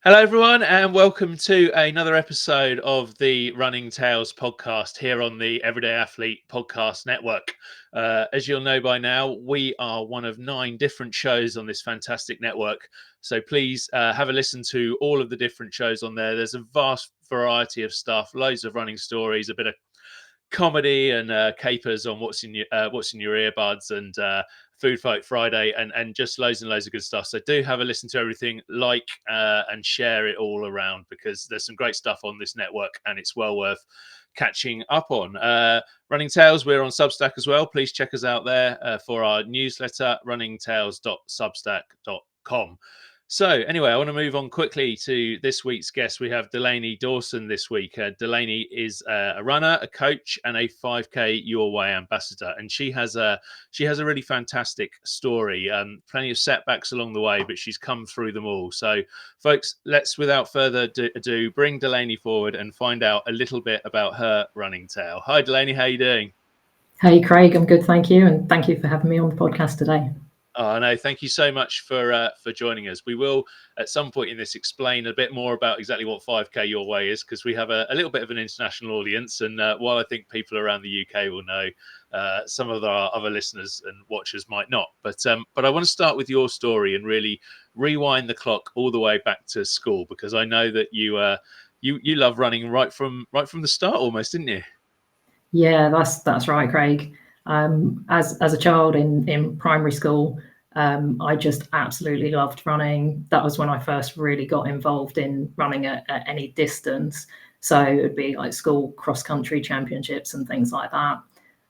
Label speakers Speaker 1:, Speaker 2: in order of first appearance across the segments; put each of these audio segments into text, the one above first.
Speaker 1: Hello, everyone, and welcome to another episode of the Running Tales podcast here on the Everyday Athlete Podcast Network. As you'll know by now, we are one of 9 different shows on this fantastic network. So please have a listen to all of the different shows on there. There's a vast variety of stuff, loads of running stories, a bit of comedy and capers on what's in your earbuds and Food Fight Friday and just loads and loads of good stuff. So do have a listen to everything, and share it all around because there's some great stuff on this network and it's well worth catching up on. Running Tales, we're on Substack as well. Please check us out there for our newsletter, runningtales.substack.com. So anyway, I want to move on quickly to this week's guest. We have Delaney Dawson this week. Delaney is a runner, a coach, and a 5K Your Way ambassador. And she has a really fantastic story. Plenty of setbacks along the way, but she's come through them all. So, folks, let's without further ado bring Delaney forward and find out a little bit about her running tale. Hi, Delaney. How are you doing?
Speaker 2: Hey, Craig. I'm good, thank you, and thank you for having me on the podcast today.
Speaker 1: Oh, no, thank you so much for joining us. We will, at some point in this, explain a bit more about exactly what 5K Your Way is, because we have a little bit of an international audience. And while I think people around the UK will know, some of our other listeners and watchers might not. But I want to start with your story and really rewind the clock all the way back to school, because I know that you love running right from the start, almost, didn't you?
Speaker 2: Yeah, that's right, Craig. As a child in primary school, I just absolutely loved running. That was when I first really got involved in running at any distance. So it would be like school cross country championships and things like that.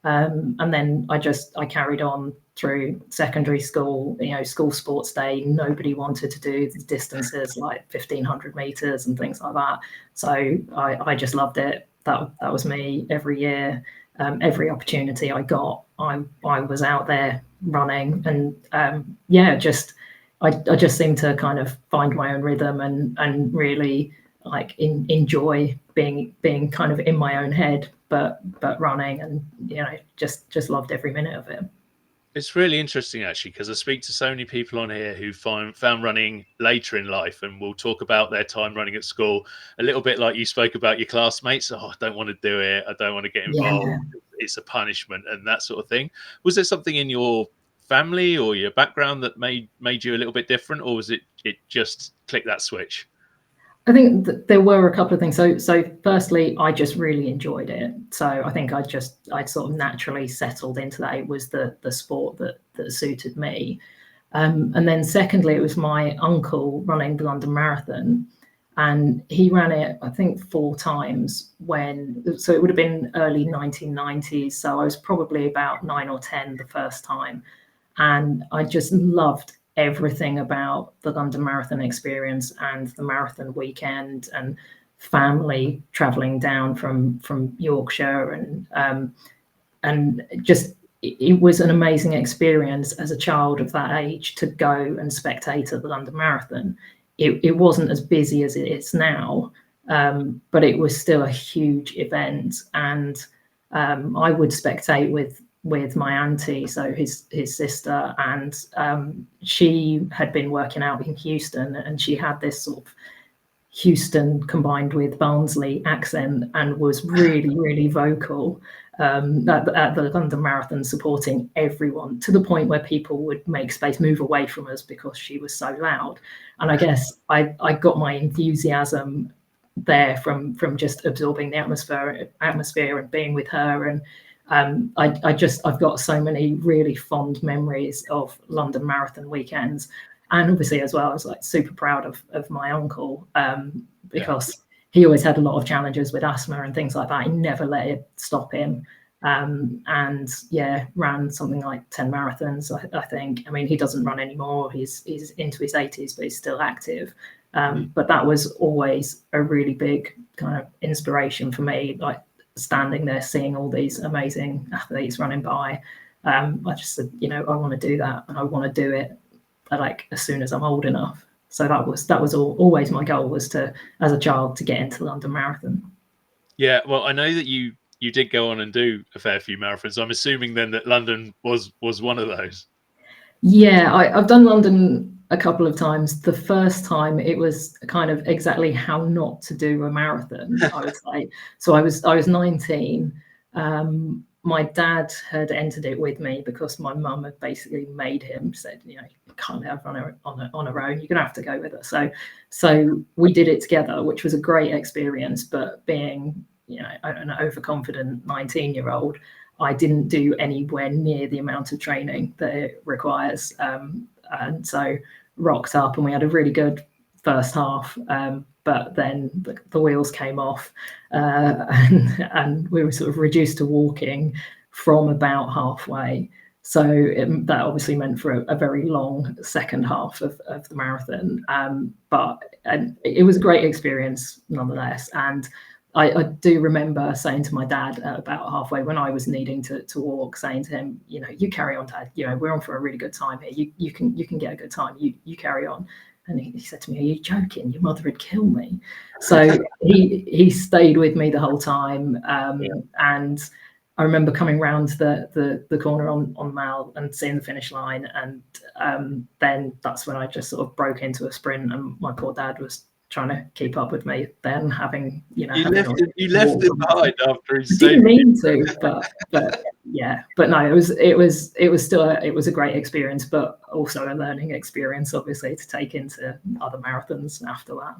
Speaker 2: And then I carried on through secondary school. School sports day, nobody wanted to do the distances like 1,500 meters and things like that. So I just loved it. That was me every year. Every opportunity I got, I was out there running, and I just seemed to kind of find my own rhythm and really like enjoy being kind of in my own head, but running, and just loved every minute of it.
Speaker 1: It's really interesting, actually, because I speak to so many people on here who found running later in life, and we'll talk about their time running at school a little bit like you spoke about your classmates. Oh, I don't want to do it. I don't want to get involved.
Speaker 2: Yeah.
Speaker 1: It's a punishment and that sort of thing. Was there something in your family or your background that made you a little bit different, or was it just click that switch?
Speaker 2: I think there were a couple of things. So firstly, I just really enjoyed it. So I think I sort of naturally settled into that. It was the sport that suited me. And then secondly, it was my uncle running the London Marathon, and he ran it, I think, 4 times so it would have been early 1990s. So I was probably about 9 or 10 the first time. And I just loved everything about the London Marathon experience and the marathon weekend and family traveling down from Yorkshire, and just it was an amazing experience as a child of that age to go and spectate at the London Marathon. It wasn't as busy as it is now, but it was still a huge event, and I would spectate with my auntie, so his sister, and she had been working out in Houston, and she had this sort of Houston combined with Barnsley accent, and was really, really vocal at the London Marathon, supporting everyone, to the point where people would make space, move away from us because she was so loud. And I guess I got my enthusiasm there from just absorbing the atmosphere and being with her. And I've got so many really fond memories of London Marathon weekends. And obviously as well, I was like super proud of my uncle, because he always had a lot of challenges with asthma and things like that. He never let it stop him. And ran something like 10 marathons, I think. I mean, he doesn't run anymore. He's into his 80s, but he's still active. But that was always a really big kind of inspiration for me, like standing there, seeing all these amazing athletes running by. I just said, I want to do that, and I want to do it like as soon as I'm old enough. So that was always my goal, was to, as a child, to get into the London Marathon.
Speaker 1: Yeah, well, I know that you did go on and do a fair few marathons. I'm assuming then that London was one of those.
Speaker 2: Yeah, I've done London a couple of times. The first time it was kind of exactly how not to do a marathon, I would say. So I was 19. My dad had entered it with me because my mum had basically made him, said, you can't have on her own. You're gonna have to go with her. So we did it together, which was a great experience. But being, an overconfident 19-year-old, I didn't do anywhere near the amount of training that it requires. And so rocked up, and we had a really good first half. But then the wheels came off, and we were sort of reduced to walking from about halfway. So that obviously meant for a very long second half of the marathon. But it was a great experience nonetheless. And I do remember saying to my dad about halfway, when I was needing to walk, saying to him, you carry on, Dad. We're on for a really good time here. You can get a good time. You carry on. And he said to me, "Are you joking? Your mother would kill me." So he stayed with me the whole time. And I remember coming round the corner on Mall and seeing the finish line. And then that's when I just sort of broke into a sprint, and my poor dad was trying to keep up with me, then having
Speaker 1: you left him behind after he
Speaker 2: didn't mean to, but yeah, but no, it was still a great experience, but also a learning experience, obviously, to take into other marathons after that.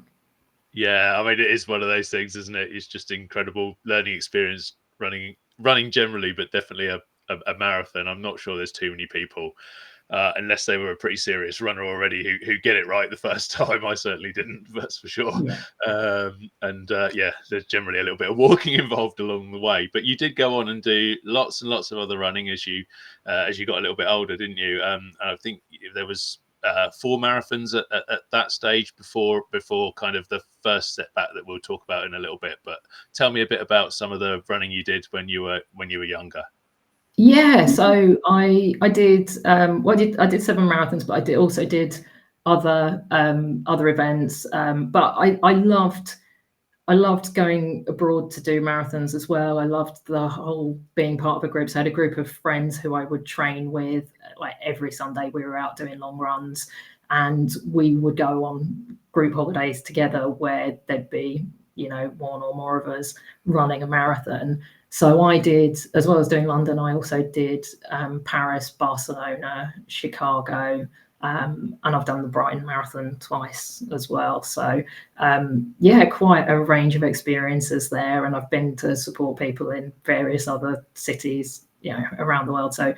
Speaker 1: Yeah, I mean, it is one of those things, isn't it? It's just incredible learning experience running generally, but definitely a marathon. I'm not sure there's too many people, unless they were a pretty serious runner already, who get it right the first time. I certainly didn't, that's for sure.
Speaker 2: Yeah.
Speaker 1: There's generally a little bit of walking involved along the way. But you did go on and do lots and lots of other running as you got a little bit older, didn't you? And I think there was 4 marathons at that stage before kind of the first setback that we'll talk about in a little bit. But tell me a bit about some of the running you did when you were younger.
Speaker 2: Yeah, so I did I did 7 marathons, but I also did other events. But I loved going abroad to do marathons as well. I loved the whole being part of a group. So I had a group of friends who I would train with. Like every Sunday we were out doing long runs, and we would go on group holidays together where there'd be, one or more of us running a marathon. So I did, as well as doing London, I also did Paris, Barcelona, Chicago, and I've done the Brighton Marathon twice as well. So quite a range of experiences there. And I've been to support people in various other cities, around the world. So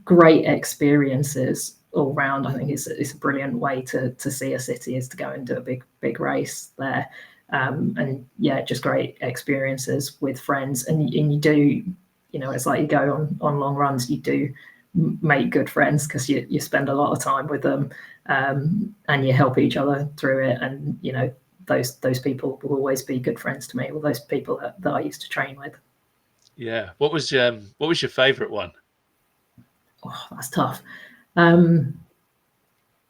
Speaker 2: great experiences all round. I think it's a brilliant way to see a city, is to go and do a big race there. And just great experiences with friends. And you do, it's like you go on long runs, you do make good friends because you spend a lot of time with them, and you help each other through it. And those people will always be good friends to me, all those people that I used to train with.
Speaker 1: Yeah. What was your favorite one?
Speaker 2: Oh, that's tough.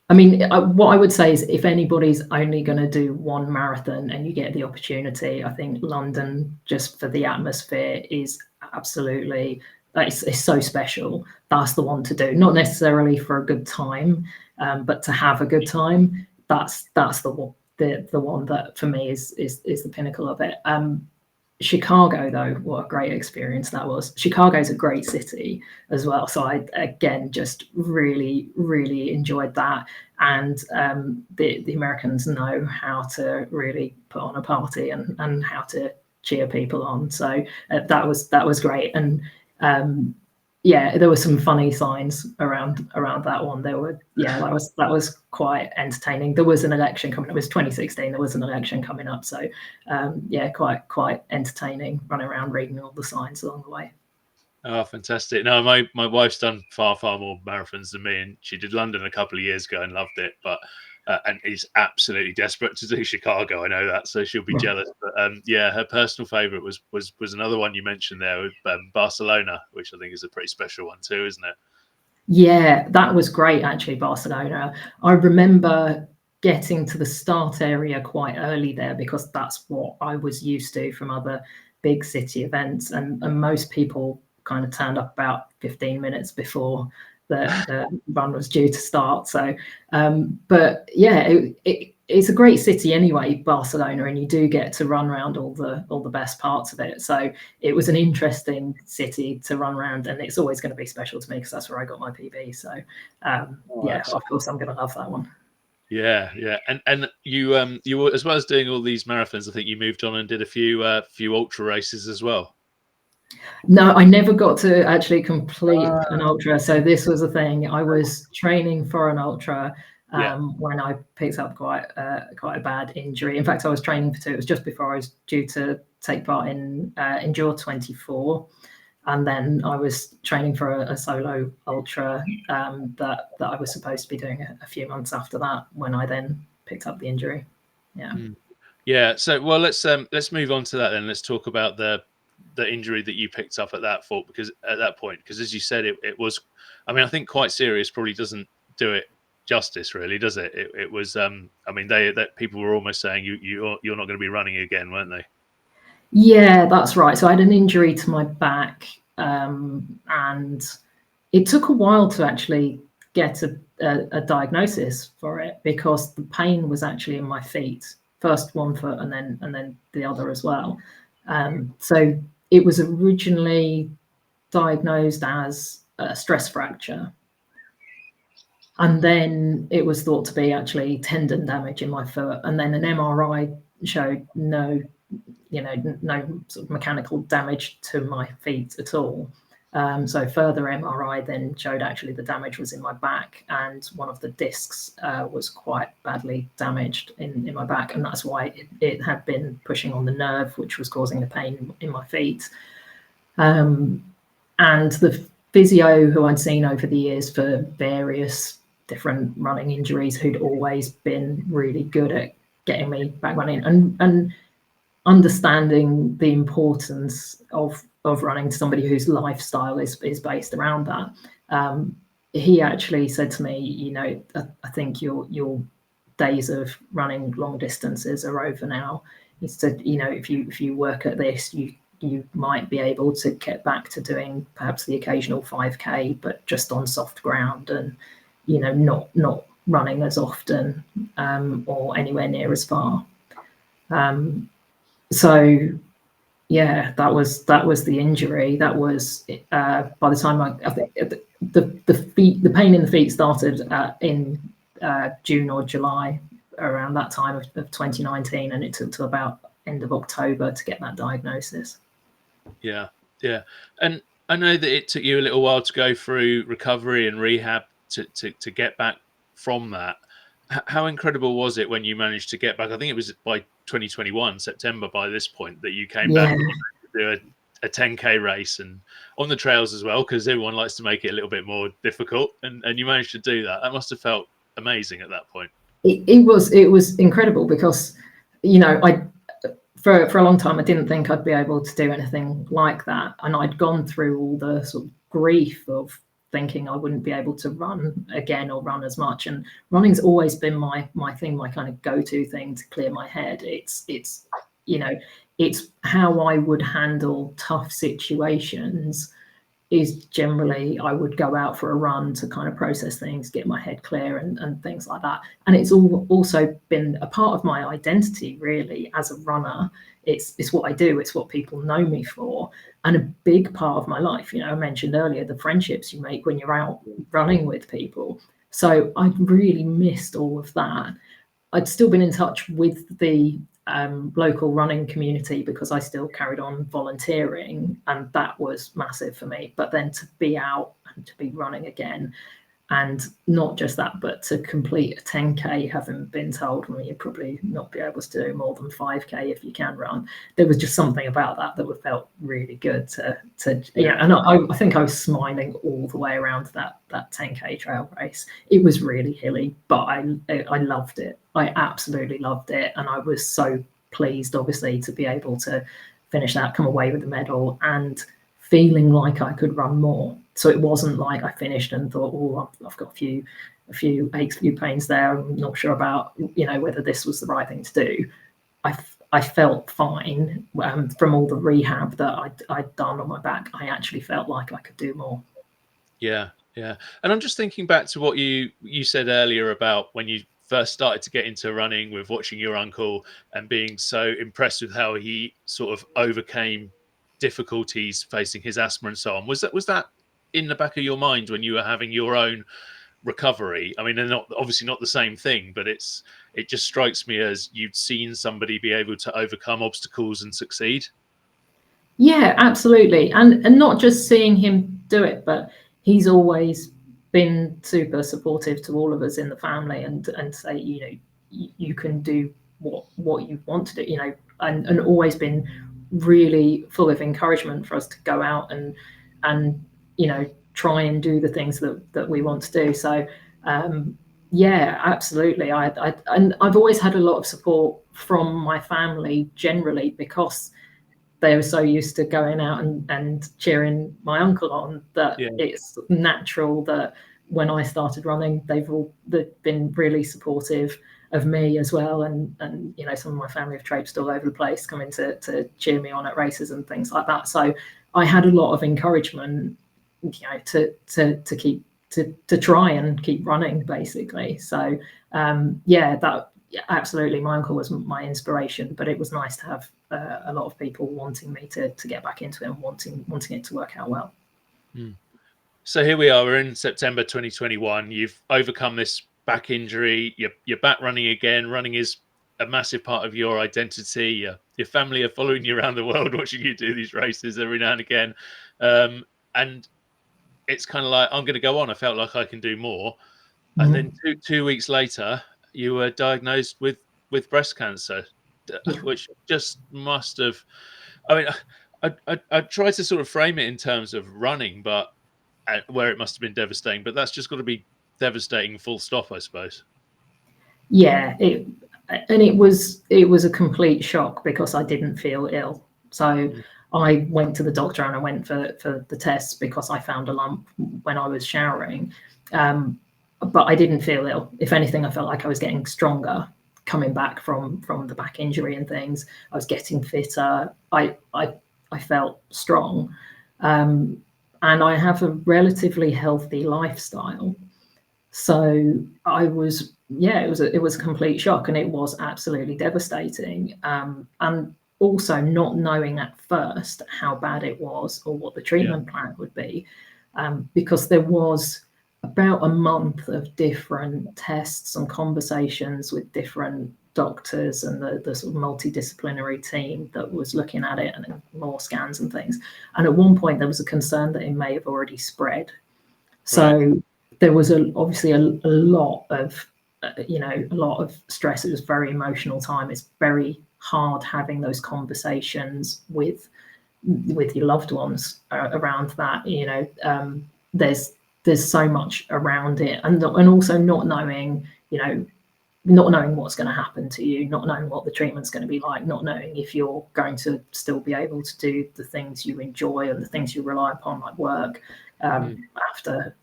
Speaker 2: I mean, what I would say is, if anybody's only going to do one marathon and you get the opportunity, I think London, just for the atmosphere, is absolutely, it's so special. That's the one to do. Not necessarily for a good time, but to have a good time. That's the one that for me is the pinnacle of it. Chicago, though, what a great experience that was. Chicago's a great city as well. So I, again, just really, really enjoyed that. And the Americans know how to really put on a party and how to cheer people on. So that was great. And there were some funny signs around that one. That was quite entertaining. There was an election coming up. It was 2016. There was an election coming up. So quite entertaining, running around reading all the signs along the way.
Speaker 1: Oh, fantastic. No, my wife's done far more marathons than me, and she did London a couple of years ago and loved it, but and is absolutely desperate to do Chicago. I know that, so she'll be jealous. But her personal favorite was another one you mentioned there, with Barcelona, which I think is a pretty special one too, isn't it?
Speaker 2: Yeah, that was great, actually, Barcelona. I remember getting to the start area quite early there, because that's what I was used to from other big city events, and most people kind of turned up about 15 minutes before the run was due to start. So, but yeah, it's a great city anyway, Barcelona, and you do get to run around all the best parts of it. So it was an interesting city to run around, and it's always going to be special to me because that's where I got my PB. So yeah, of course I'm going to love that one.
Speaker 1: Yeah, yeah, and you were, as well as doing all these marathons, I think you moved on and did a few ultra races as well.
Speaker 2: No, I never got to actually complete an ultra. So this was the thing. I was training for an ultra when I picked up quite a bad injury. In fact, I was training for two. It was just before I was due to take part in Endure 24. And then I was training for a solo ultra that I was supposed to be doing a few months after that, when I then picked up the injury. Yeah.
Speaker 1: Yeah. So, well, let's move on to that then. Let's talk about the injury that you picked up at that point, because as you said, it was, I mean, I think quite serious. Probably doesn't do it justice, really, does it? It was. I mean, that people were almost saying you're not going to be running again, weren't they?
Speaker 2: Yeah, that's right. So I had an injury to my back, and it took a while to actually get a diagnosis for it, because the pain was actually in my feet, first one foot and then the other as well. So it was originally diagnosed as a stress fracture, and then it was thought to be actually tendon damage in my foot, and then an MRI showed no sort of mechanical damage to my feet at all. So further MRI then showed actually the damage was in my back, and one of the discs was quite badly damaged in my back, and that's why it had been pushing on the nerve, which was causing the pain in my feet. And the physio who I'd seen over the years for various different running injuries, who'd always been really good at getting me back running and understanding the importance of running to somebody whose lifestyle is based around that. He actually said to me, I think your days of running long distances are over now. He said, if you work at this, you might be able to get back to doing perhaps the occasional 5K, but just on soft ground, and not running as often or anywhere near as far. So yeah, that was the injury. That was by the time I think the pain in the feet started in June or July, around that time of 2019, and it took till about end of October to get that diagnosis.
Speaker 1: Yeah, yeah, and I know that it took you a little while to go through recovery and rehab to get back from that. How incredible was it when you managed to get back? I think it was by 2021 September by this point that you came back
Speaker 2: Yeah.
Speaker 1: and you managed to do a 10K race, and on the trails as well, because everyone likes to make it a little bit more difficult, and you managed to do that. That must have felt amazing at that point.
Speaker 2: It was incredible, because I for a long time I didn't think I'd be able to do anything like that, and I'd gone through all the sort of grief of thinking I wouldn't be able to run again or run as much. And running's always been my thing, my kind of go-to thing to clear my head. It's how I would handle tough situations. Is generally I would go out for a run to kind of process things, get my head clear, and things like that. And it's also been a part of my identity, really, as a runner. It's what I do. It's what people know me for, and a big part of my life. I mentioned earlier the friendships you make when you're out running with people. So I really missed all of that. I'd still been in touch with the local running community, because I still carried on volunteering, and that was massive for me. But then to be out and to be running again, and not just that, but to complete a 10K, having been told, well, you'd probably not be able to do more than 5K if you can run. There was just something about that felt really good to and I think I was smiling all the way around that 10K trail race. It was really hilly, but I loved it. I absolutely loved it, and I was so pleased, obviously, to be able to finish that, come away with a medal, and feeling like I could run more. So it wasn't like I finished and thought, oh, I've got a few aches, a few pains there. I'm not sure about whether this was the right thing to do. I felt fine from all the rehab that I'd done on my back. I actually felt like I could do more.
Speaker 1: Yeah, Yeah. And I'm just thinking back to what you said earlier about when you first started to get into running, with watching your uncle and being so impressed with how he sort of overcame difficulties facing his asthma and so on. Was that in the back of your mind when you were having your own recovery? I mean, they're not obviously not the same thing, but it just strikes me as you'd seen somebody be able to overcome obstacles and succeed.
Speaker 2: Yeah, absolutely. And not just seeing him do it, but he's always been super supportive to all of us in the family, and say, you can do what you want to do, and always been really full of encouragement for us to go out and try and do the things that we want to do. So yeah, absolutely. And I've always had a lot of support from my family generally, because they were so used to going out and cheering my uncle on, that
Speaker 1: Yeah.
Speaker 2: it's natural that when I started running, they've been really supportive of me as well. And some of my family have traipsed all over the place, coming to cheer me on at races and things like that. So I had a lot of encouragement, to keep to try and keep running, basically. So absolutely, my uncle was my inspiration, but it was nice to have a lot of people wanting me to get back into it and wanting it to work out well.
Speaker 1: Mm. So here we are. We're in September 2021. You've overcome this back injury. You're back running again. Running is a massive part of your identity. Your family are following you around the world, watching you do these races every now and again. And it's kind of like, I'm going to go on. I felt like I can do more. And then two weeks later, you were diagnosed with breast cancer,
Speaker 2: Yeah.
Speaker 1: which just must have. I mean, I try to sort of frame it in terms of running, but where it must have been devastating. But that's just got to be devastating, full stop, I suppose.
Speaker 2: Yeah, it was a complete shock, because I didn't feel ill. So
Speaker 1: Mm.
Speaker 2: I went to the doctor and I went for the tests, because I found a lump when I was showering. But I didn't feel ill. If anything, I felt like I was getting stronger coming back from the back injury and things. I was getting fitter. I felt strong, and I have a relatively healthy lifestyle. So I was, yeah, it was a complete shock, and it was absolutely devastating. And also not knowing at first how bad it was or what the
Speaker 1: Yeah.
Speaker 2: treatment plan would be, because there was about a month of different tests and conversations with different doctors and the sort of multidisciplinary team that was looking at it, and more scans and things. And at one point, there was a concern that it may have already spread.
Speaker 1: Right.
Speaker 2: So there was obviously a lot of a lot of stress. It was a very emotional time. It's very hard having those conversations with your loved ones around that. There's so much around it, and also not knowing, not knowing what's going to happen to you, not knowing what the treatment's going to be like, not knowing if you're going to still be able to do the things you enjoy and the things you rely upon, like work, after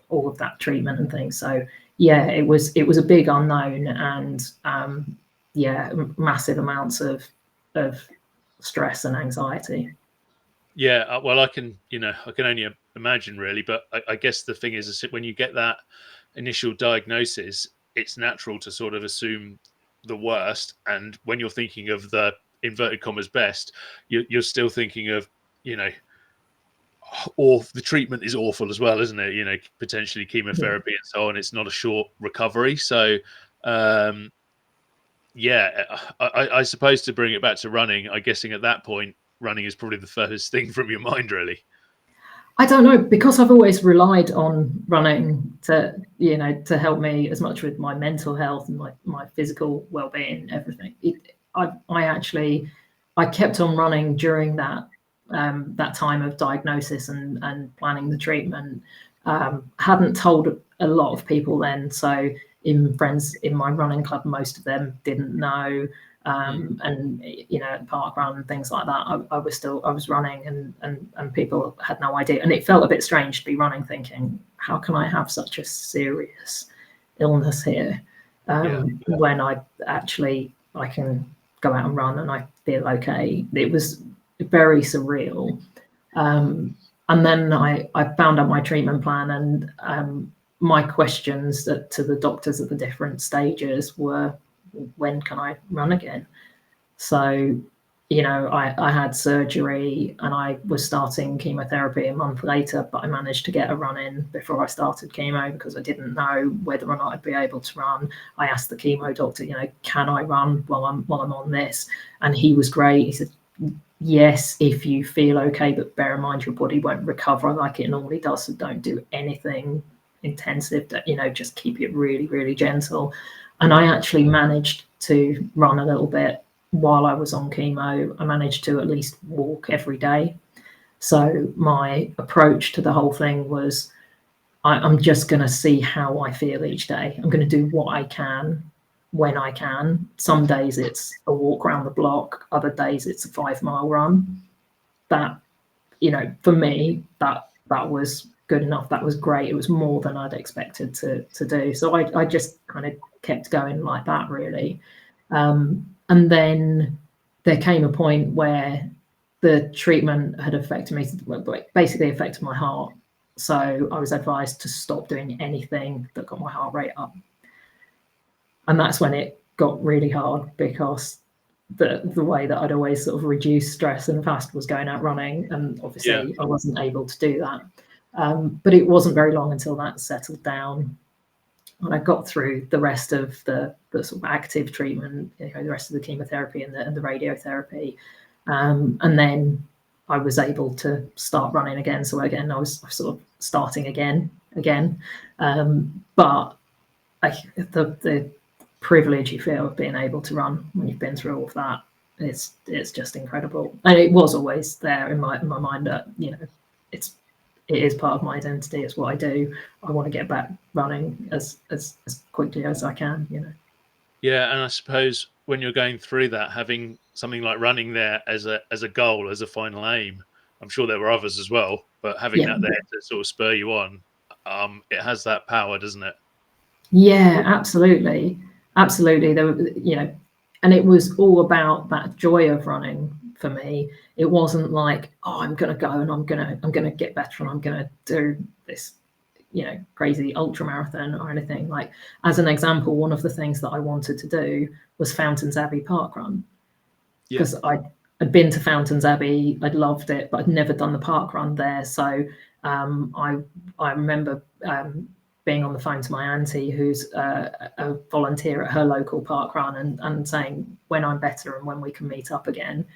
Speaker 2: all of that treatment and things. So yeah, it was a big unknown, and massive amounts of stress and anxiety.
Speaker 1: Yeah, well, I can only imagine, really. But I guess the thing is that when you get that initial diagnosis, it's natural to sort of assume the worst. And when you're thinking of the inverted commas best, you're still thinking of, you know, or the treatment is awful as well, isn't it? Potentially
Speaker 2: Yeah.
Speaker 1: chemotherapy and so on. It's not a short recovery. So, um, yeah, I suppose to bring it back to running, I'm guessing at that point, running is probably the first thing from your mind, really.
Speaker 2: I don't know, because I've always relied on running to help me as much with my mental health and my physical well-being, everything. I kept on running during that time of diagnosis and planning the treatment. Hadn't told a lot of people then, so even friends in my running club, most of them didn't know. And at park run and things like that, I was running, and people had no idea, and it felt a bit strange to be running, thinking, how can I have such a serious illness here, when I can go out and run and I feel okay. It was very surreal. And then I found out my treatment plan, and my questions to the doctors at the different stages were, when can I run again? So, I had surgery and I was starting chemotherapy a month later, but I managed to get a run in before I started chemo because I didn't know whether or not I'd be able to run. I asked the chemo doctor, can I run while I'm on this? And he was great. He said, yes, if you feel okay, but bear in mind your body won't recover like it normally does, so don't do anything intensive. Just keep it really, really gentle. And I actually managed to run a little bit while I was on chemo. I managed to at least walk every day. So my approach to the whole thing was, I'm just going to see how I feel each day. I'm going to do what I can when I can. Some days it's a walk around the block, other days it's a 5-mile run. That, for me, that was good enough. That was great. It was more than I'd expected to do. So I just kind of kept going like that, really. And then there came a point where the treatment had affected me, basically affected my heart. So I was advised to stop doing anything that got my heart rate up. And that's when it got really hard, because the way that I'd always sort of reduce stress and fast was going out running. And obviously I wasn't able to do that. But it wasn't very long until that settled down. And I got through the rest of the sort of active treatment, the rest of the chemotherapy and the radiotherapy. And then I was able to start running again. So again, I was sort of starting again. But the privilege you feel of being able to run when you've been through all of that, it's just incredible. And it was always there in my mind that, it is part of my identity. It's what I do. I want to get back running as quickly as I can,
Speaker 1: Yeah, and I suppose when you're going through that, having something like running there as a goal, as a final aim, I'm sure there were others as well, but having that there to sort of spur you on, it has that power, doesn't it?
Speaker 2: Yeah, absolutely. There were, and it was all about that joy of running for me. It wasn't like, oh, I'm going to go and I'm going to get better and I'm going to do this, crazy ultra marathon or anything. Like, as an example, one of the things that I wanted to do was Fountains Abbey Park Run, because I'd been to Fountains Abbey, I'd loved it, but I'd never done the park run there. So I remember being on the phone to my auntie, who's a volunteer at her local park run, and saying, when I'm better and when we can meet up again,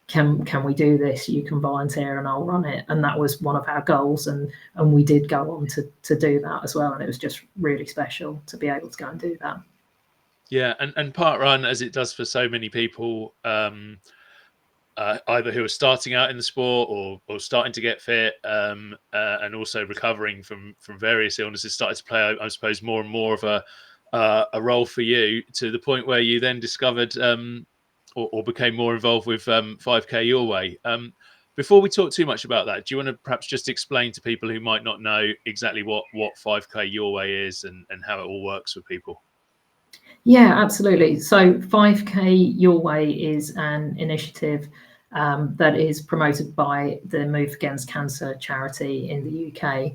Speaker 2: can we do this? You can volunteer and I'll run it. And that was one of our goals, and we did go on to do that as well. And it was just really special to be able to go and do that.
Speaker 1: Yeah, and park run, as it does for so many people, either who are starting out in the sport or starting to get fit, and also recovering from various illnesses, started to play, I suppose, more and more of a role for you, to the point where you then discovered or became more involved with 5K Your Way. Before we talk too much about that, do you want to perhaps just explain to people who might not know exactly what 5K Your Way is and how it all works for people?
Speaker 2: Yeah, absolutely. So 5K Your Way is an initiative that is promoted by the Move Against Cancer charity in the UK.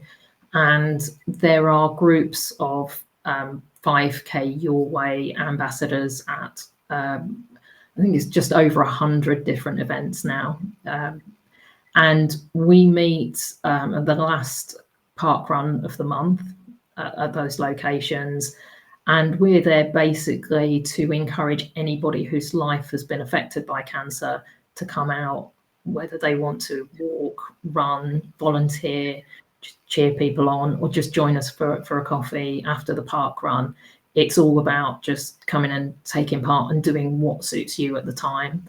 Speaker 2: And there are groups of 5K Your Way ambassadors at, I think it's just over 100 different events now. And we meet at the last park run of the month at those locations. And we're there basically to encourage anybody whose life has been affected by cancer to come out, whether they want to walk, run, volunteer, cheer people on, or just join us for a coffee after the park run. It's all about just coming and taking part and doing what suits you at the time.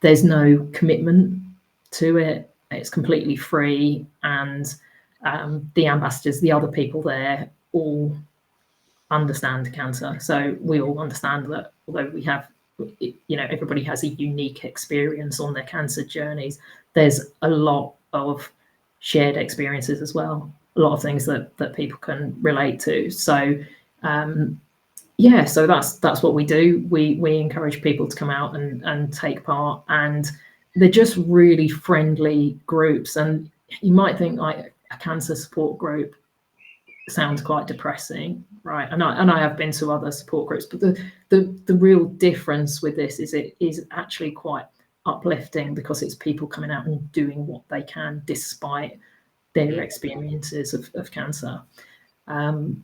Speaker 2: There's no commitment to it. It's completely free. And the ambassadors, the other people there, all understand cancer. So we all understand that although we have, everybody has a unique experience on their cancer journeys, there's a lot of shared experiences as well, a lot of things that people can relate to. So so that's what we do. We encourage people to come out and take part, and they're just really friendly groups. And you might think like a cancer support group sounds quite depressing, right? And I have been to other support groups, but the real difference with this is it is actually quite uplifting, because it's people coming out and doing what they can despite their experiences of cancer.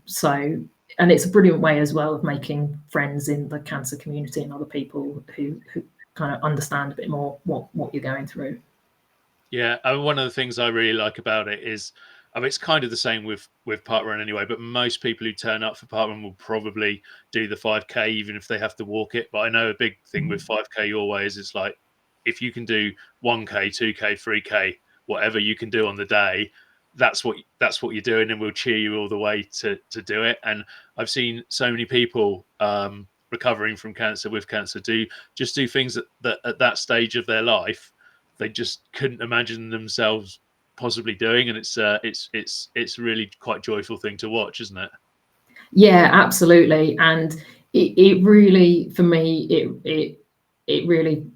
Speaker 2: So, and it's a brilliant way as well of making friends in the cancer community and other people who kind of understand a bit more what you're going through.
Speaker 1: Yeah, one of the things I really like about it is, I mean, it's kind of the same with parkrun anyway. But most people who turn up for parkrun will probably do the 5K, even if they have to walk it. But I know a big thing with 5K your way is it's like, if you can do 1K, 2K, 3K, whatever you can do on the day, that's what you're doing, and we'll cheer you all the way to do it. And I've seen so many people recovering from cancer, with cancer, do things that at that stage of their life they just couldn't imagine themselves possibly doing, and it's really quite a joyful thing to watch, isn't it?
Speaker 2: Yeah, absolutely. And it really, for me, it really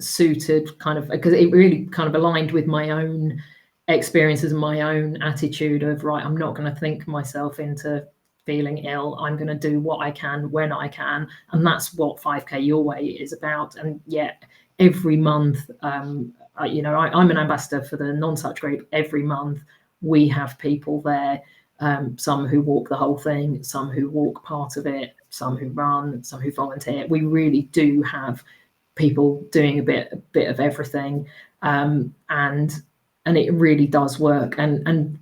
Speaker 2: suited kind of, because it really kind of aligned with my own experiences and my own attitude of, right, I'm not going to think myself into feeling ill. I'm going to do what I can when I can, and that's what 5K Your Way is about. And yet every month, I'm an ambassador for the Non-Such group. Every month we have people there, some who walk the whole thing, some who walk part of it, some who run, some who volunteer. We really do have people doing a bit of everything, and it really does work. And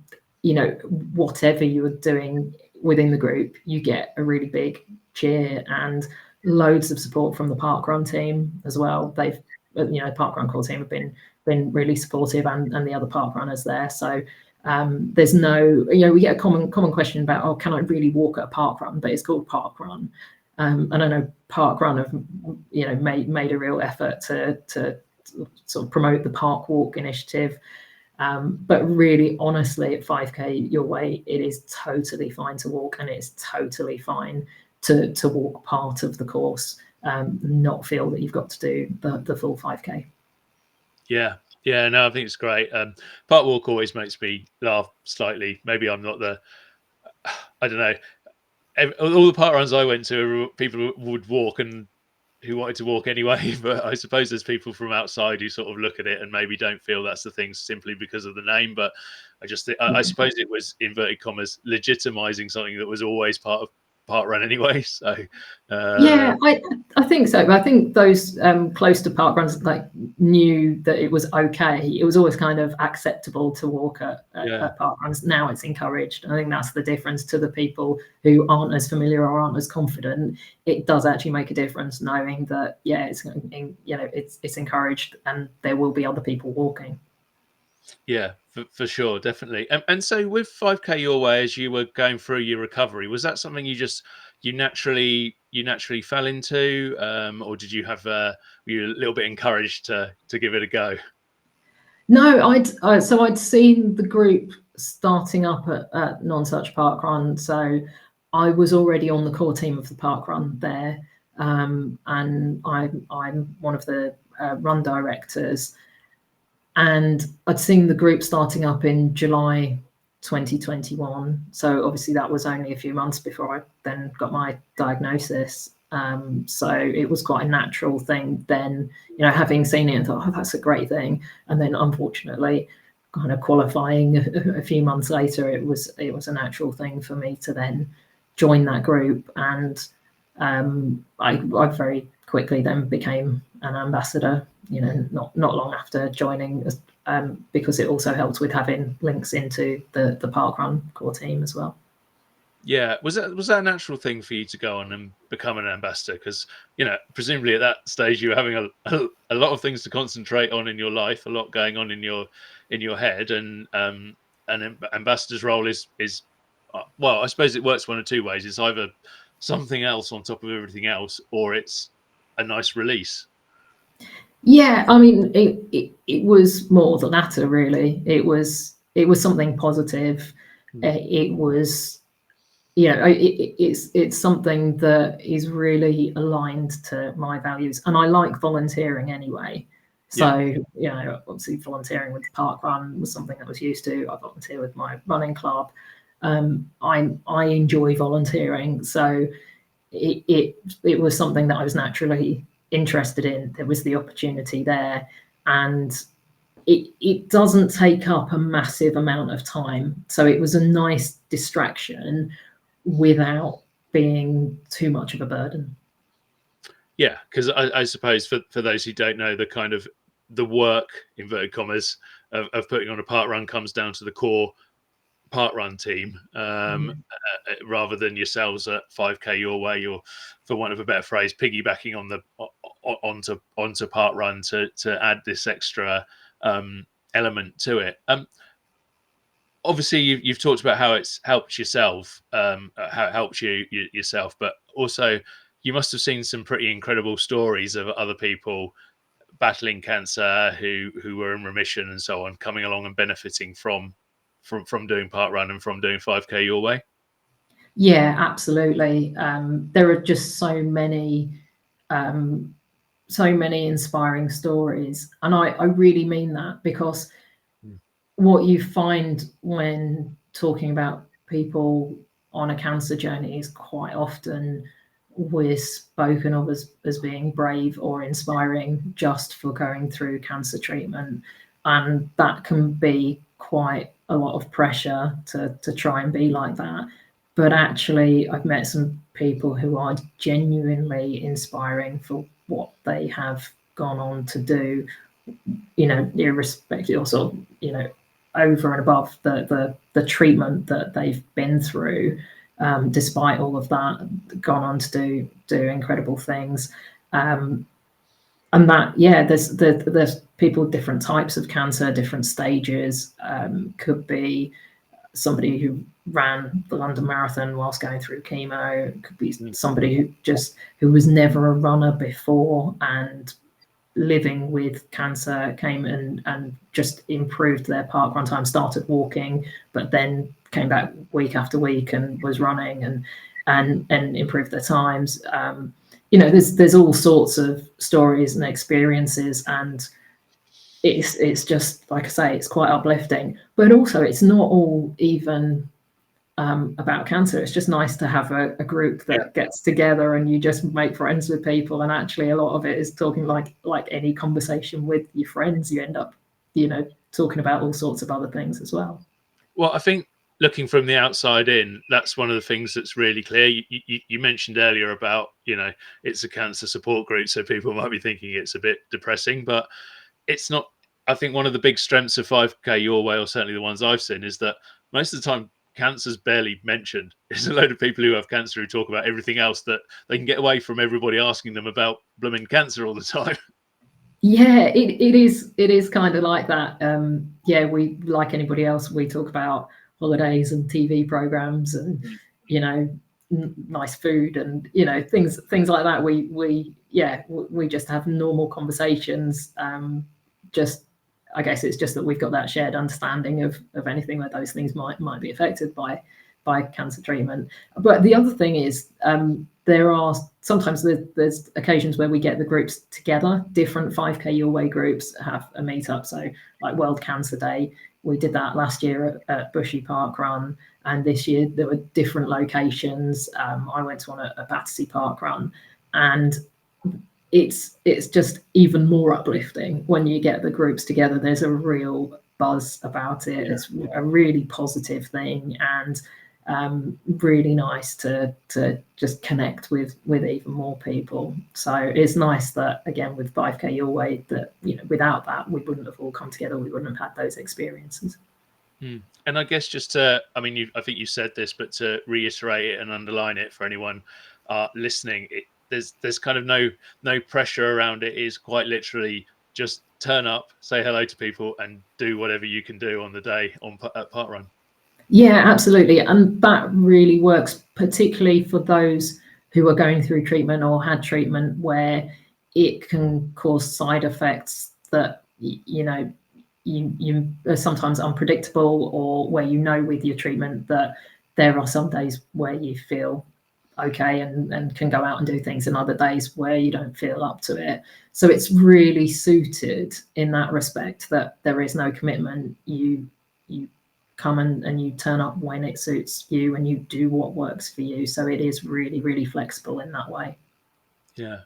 Speaker 2: whatever you're doing within the group, you get a really big cheer and loads of support from the parkrun team as well. They've parkrun core team have been really supportive, and the other park runners there. So there's no, we get a common question about, oh, can I really walk at a park run? But it's called park run. And I know Parkrun have, made a real effort to sort of promote the Park Walk initiative. But really, honestly, at 5K Your Way, it is totally fine to walk, and it's totally fine to walk part of the course, not feel that you've got to do the full 5K.
Speaker 1: Yeah, no, I think it's great. Park walk always makes me laugh slightly. Maybe I'm not I don't know. All the park runs I went to, people would walk and who wanted to walk anyway. But I suppose there's people from outside who sort of look at it and maybe don't feel that's the thing simply because of the name. But I just think, I suppose it was, inverted commas, legitimizing something that was always part of park run anyway. So
Speaker 2: yeah, I think so. But I think those close to park runs like knew that it was okay. It was always kind of acceptable to walk at park runs. Now it's encouraged. I think that's the difference to the people who aren't as familiar or aren't as confident. It does actually make a difference knowing that, it's encouraged, and there will be other people walking.
Speaker 1: Yeah, for sure, definitely. And so with 5K Your Way, as you were going through your recovery, was that something you naturally fell into, or did you have were you a little bit encouraged to give it a go?
Speaker 2: No, I'd seen the group starting up at Non-Such Parkrun, so I was already on the core team of the parkrun there, and I'm one of the run directors. And I'd seen the group starting up in July 2021. So obviously that was only a few months before I then got my diagnosis. So it was quite a natural thing then, having seen it and thought, oh, that's a great thing. And then unfortunately, kind of qualifying a few months later, it was a natural thing for me to then join that group. And I very quickly then became an ambassador, not long after joining, because it also helps with having links into the parkrun core team as well.
Speaker 1: Yeah, was that a natural thing for you to go on and become an ambassador? Because presumably at that stage you were having a lot of things to concentrate on in your life, a lot going on in your head, and an ambassador's role is well, I suppose it works one of two ways. It's either something else on top of everything else, or it's a nice release.
Speaker 2: Yeah, I mean, it was more the latter, really. It was something positive. It was, it's something that is really aligned to my values, and I like volunteering anyway. So, you know, obviously volunteering with the park run was something I was used to. I volunteer with my running club. I enjoy volunteering, so it was something that I was naturally interested in. There was the opportunity there, and it doesn't take up a massive amount of time. So it was a nice distraction without being too much of a burden.
Speaker 1: Yeah, because I suppose for those who don't know, the kind of the work, inverted commas, of putting on a park run comes down to the core park run team, rather than yourselves at 5K Your Way, or, for want of a better phrase, piggybacking on the onto park run to add this extra element to it. Obviously, you've talked about how it's helped yourself, how it helps yourself, but also you must have seen some pretty incredible stories of other people battling cancer who were in remission and so on, coming along and benefiting from doing park run and from doing 5K Your Way.
Speaker 2: Yeah, absolutely. There are just so many inspiring stories, and I really mean that, because what you find when talking about people on a cancer journey is quite often we're spoken of as being brave or inspiring just for going through cancer treatment, and that can be quite a lot of pressure to try and be like that. But actually, I've met some people who are genuinely inspiring for what they have gone on to do, you know, irrespective, or sort of, you know, over and above the treatment that they've been through, despite all of that, gone on to do incredible things. And that, yeah, there's people with different types of cancer, different stages. Could be somebody who ran the London Marathon whilst going through chemo. Could be somebody who was never a runner before, and living with cancer came and just improved their park run time, started walking, but then came back week after week and was running and improved their times. You know, there's all sorts of stories and experiences, and it's just, like I say, it's quite uplifting, but also it's not all even about cancer. It's just nice to have a group that gets together and you just make friends with people. And actually, a lot of it is talking, like any conversation with your friends, you end up, you know, talking about all sorts of other things as well.
Speaker 1: Well, I think looking from the outside in, that's one of the things that's really clear. You mentioned earlier about, you know, it's a cancer support group, so people might be thinking it's a bit depressing, but it's not. I think one of the big strengths of 5K Your Way, or certainly the ones I've seen, is that most of the time cancer's barely mentioned. It's a load of people who have cancer who talk about everything else, that they can get away from everybody asking them about blooming cancer all the time.
Speaker 2: Yeah, it is kind of like that. Yeah, we, like anybody else, we talk about holidays and TV programs and, you know, nice food and, you know, things like that. We just have normal conversations. Just, I guess it's just that we've got that shared understanding of anything where those things might be affected by cancer treatment. But the other thing is, there are sometimes there's occasions where we get the groups together. Different 5K Your Way groups have a meetup. So, like World Cancer Day, we did that last year at Bushy Park Run, and this year there were different locations. I went to one at Battersea Park Run, and it's just even more uplifting when you get the groups together. There's a real buzz about it. It's a really positive thing, and really nice to just connect with even more people. So it's nice that, again, with 5K Your Way, that, you know, without that we wouldn't have all come together. We wouldn't have had those experiences.
Speaker 1: And I guess just to, I mean, I think you said this, but to reiterate it and underline it for anyone listening, there's kind of no pressure around it. It's quite literally just turn up, say hello to people, and do whatever you can do on the day at Park Run.
Speaker 2: Yeah, absolutely. And that really works, particularly for those who are going through treatment or had treatment, where it can cause side effects that, you know, you are sometimes unpredictable, or where, you know, with your treatment that there are some days where you feel okay and can go out and do things, and other days where you don't feel up to it. So it's really suited in that respect, that there is no commitment. You come and you turn up when it suits you, and you do what works for you. So it is really, really flexible in that way.
Speaker 1: Yeah.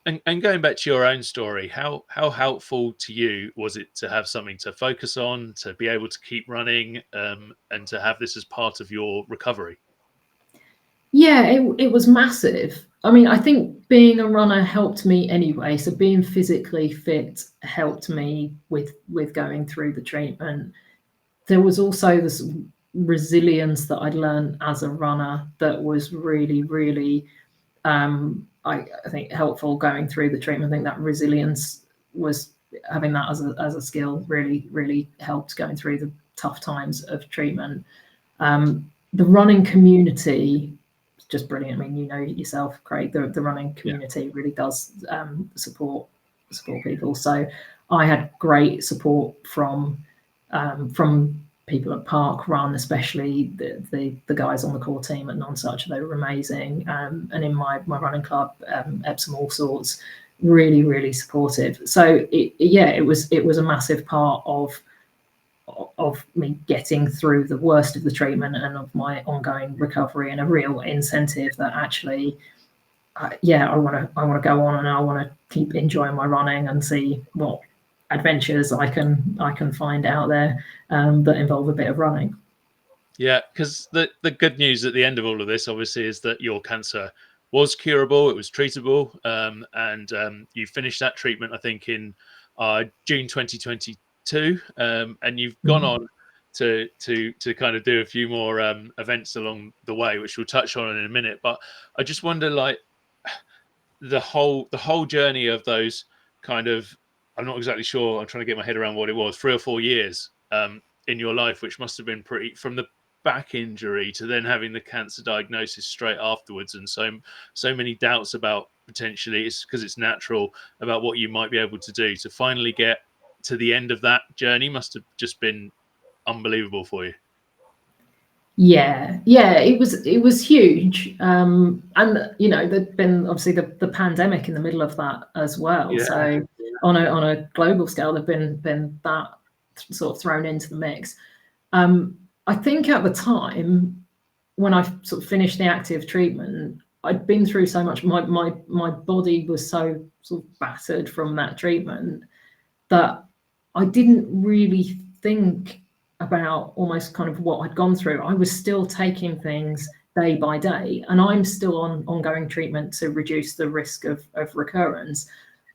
Speaker 1: And going back to your own story, how helpful to you was it to have something to focus on, to be able to keep running, and to have this as part of your recovery?
Speaker 2: Yeah, it was massive. I mean, I think being a runner helped me anyway. So being physically fit helped me with going through the treatment. There was also this resilience that I'd learned as a runner that was really, really, I think, helpful going through the treatment. I think that resilience was, having that as a skill really, really helped going through the tough times of treatment. The running community, just brilliant. I mean, you know yourself, Craig, the running community really does support people. So I had great support from people at Park Run, especially the guys on the core team at Nonsuch. They were amazing, and in my running club, Epsom All Sorts, really, really supportive. So it was a massive part of me getting through the worst of the treatment and of my ongoing recovery, and a real incentive that actually, I want to go on, and I want to keep enjoying my running and see what adventures I can find out there that involve a bit of running.
Speaker 1: Yeah, because the good news at the end of all of this, obviously, is that your cancer was curable, it was treatable, and you finished that treatment, I think, in June 2022, and you've gone on to kind of do a few more events along the way, which we'll touch on in a minute. But I just wonder, like, the whole journey of those kind of, I'm not exactly sure, I'm trying to get my head around what it was, 3 or 4 years in your life, which must have been pretty, from the back injury to then having the cancer diagnosis straight afterwards, and so many doubts about, potentially it's because it's natural, about what you might be able to do, to finally get to the end of that journey must have just been unbelievable for you.
Speaker 2: Yeah, it was huge, and there'd been obviously the pandemic in the middle of that as well.
Speaker 1: Yeah.
Speaker 2: So on a global scale, there've been that sort of thrown into the mix. I think at the time when I sort of finished the active treatment, I'd been through so much. My body was so sort of battered from that treatment that I didn't really think about almost kind of what I'd gone through. I was still taking things day by day, and I'm still on ongoing treatment to reduce the risk of recurrence.